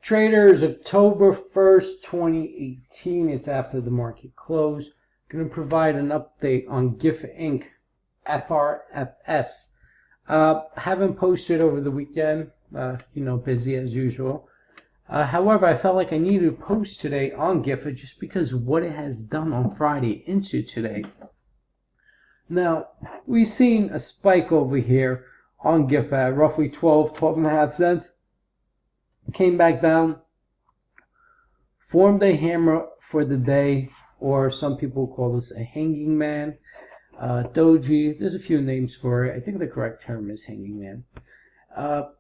Traders, October 1st, 2018. It's after the market close. I'm going to provide an update on GIFA Inc. FRFS. Haven't posted over the weekend. Busy as usual. However, I felt like I needed to post today on GIFA just because of what it has done on Friday into today. Now, we've seen a spike over here on GIFA at roughly 12.5 cents. Came back down, formed a hammer for the day, or some people call this a hanging man, doji. There's a few names for it. I think the correct term is hanging man.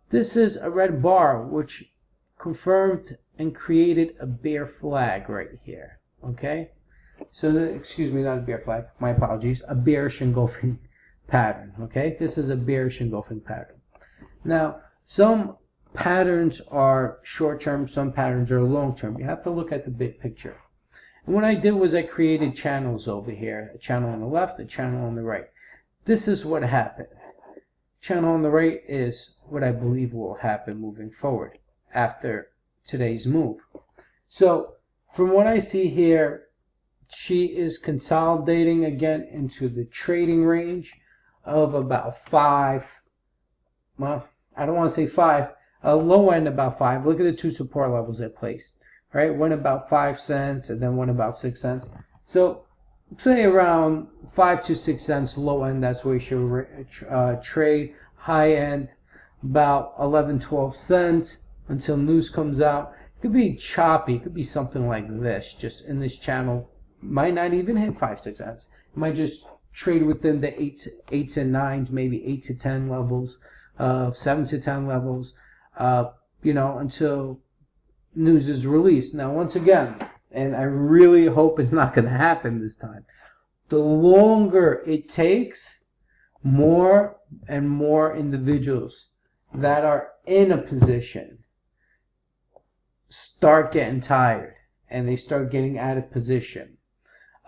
This is a red bar which confirmed and created a bear flag right here. Okay, so excuse me, not a bear flag, my apologies, a bearish engulfing pattern. Okay, this is a bearish engulfing pattern. Now, some patterns are short-term, some patterns are long-term. You have to look at the big picture. And what I did was I created channels over here, a channel on the left, a channel on the right. This is what happened. Channel on the right is what I believe will happen moving forward after today's move. So from what I see here, she is consolidating again into the trading range of about 5. Well, I don't want to say 5. Low end about 5. Look at the two support levels it placed. Right, one about 5 cents and then one about 6 cents. So say around 5 to 6 cents low end. That's where you should trade. High end about 11-12 cents until news comes out. It could be choppy. It could be something like this. Just in this channel, might not even hit 5-6 cents. It might just trade within the 8s and 9s, maybe 8 to 10 levels, 7 to 10 levels. Until news is released. Now, once again, and I really hope it's not going to happen this time, the longer it takes, more and more individuals that are in a position start getting tired and they start getting out of position.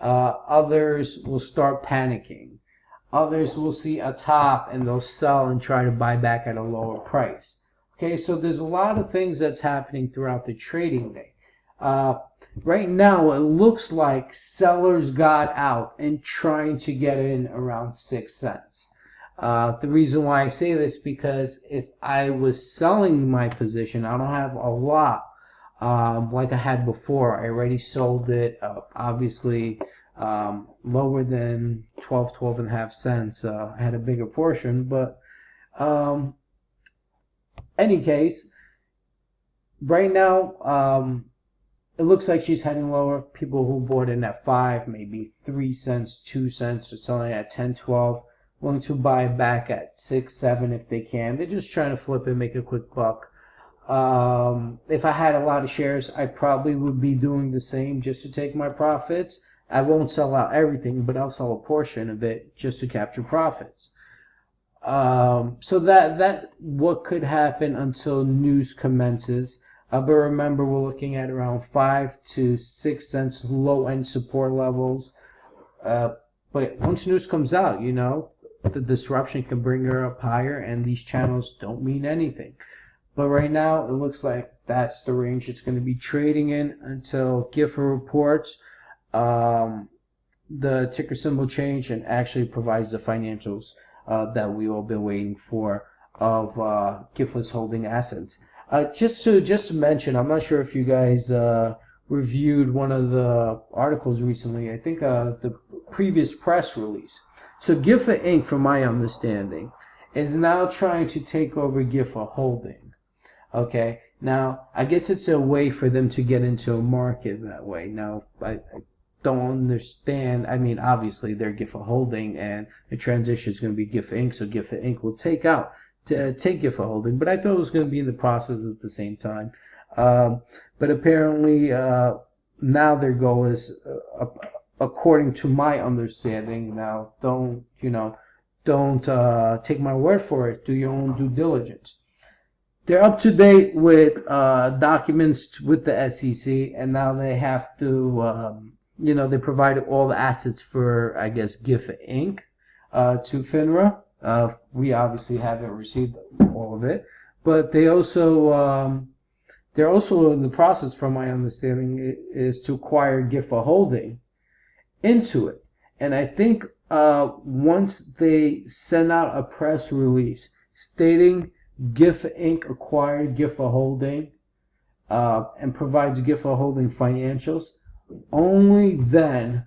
Others will start panicking. Others will see a top and they'll sell and try to buy back at a lower price. Okay, so there's a lot of things that's happening throughout the trading day. Right now, it looks like sellers got out and trying to get in around 6 cents. The reason why I say this, because if I was selling my position, I don't have a lot like I had before. I already sold it, obviously lower than 12.5 cents. I had a bigger portion, but any case, right now, it looks like she's heading lower. People who bought in at 5, maybe 3 cents, 2 cents, or selling at 10, 12, willing to buy back at 6, 7 if they can. They're just trying to flip and make a quick buck. If I had a lot of shares, I probably would be doing the same just to take my profits. I won't sell out everything, but I'll sell a portion of it just to capture profits. So that what could happen until news commences. But remember, we're looking at around 5 to 6 cents low end support levels. But once news comes out, the disruption can bring her up higher, and these channels don't mean anything. But right now, it looks like that's the range it's going to be trading in until GIFA reports the ticker symbol change and actually provides the financials that we all been waiting for of Gifa's holding assets. Just to mention, I'm not sure if you guys reviewed one of the articles recently. I think the previous press release. So GIFA Inc., from my understanding, is now trying to take over Gifa Holdings. Okay, now I guess it's a way for them to get into a market that way. Now I don't understand. I mean, obviously they're Gifa Holding, and the transition is going to be GIFA Inc. So GIFA Inc. will take Gifa Holding, but I thought it was going to be in the process at the same time. But apparently now their goal is, according to my understanding, now don't take my word for it. Do your own due diligence. They're up to date with documents with the SEC, and now they have to, they provided all the assets for, I guess, GIFA Inc. To FINRA. We obviously haven't received all of it, but they also they're also in the process, from my understanding, is to acquire Gifa Holdings into it. And I think once they send out a press release stating GIFA Inc. acquired Gifa Holdings and provides Gifa Holdings financials, only then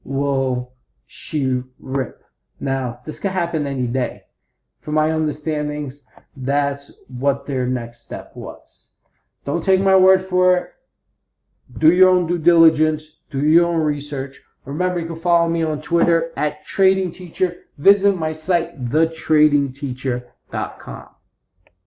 will she rip. Now, this could happen any day. From my understandings, that's what their next step was. Don't take my word for it. Do your own due diligence. Do your own research. Remember, you can follow me on Twitter @TradingTeacher. Visit my site, thetradingteacher.com.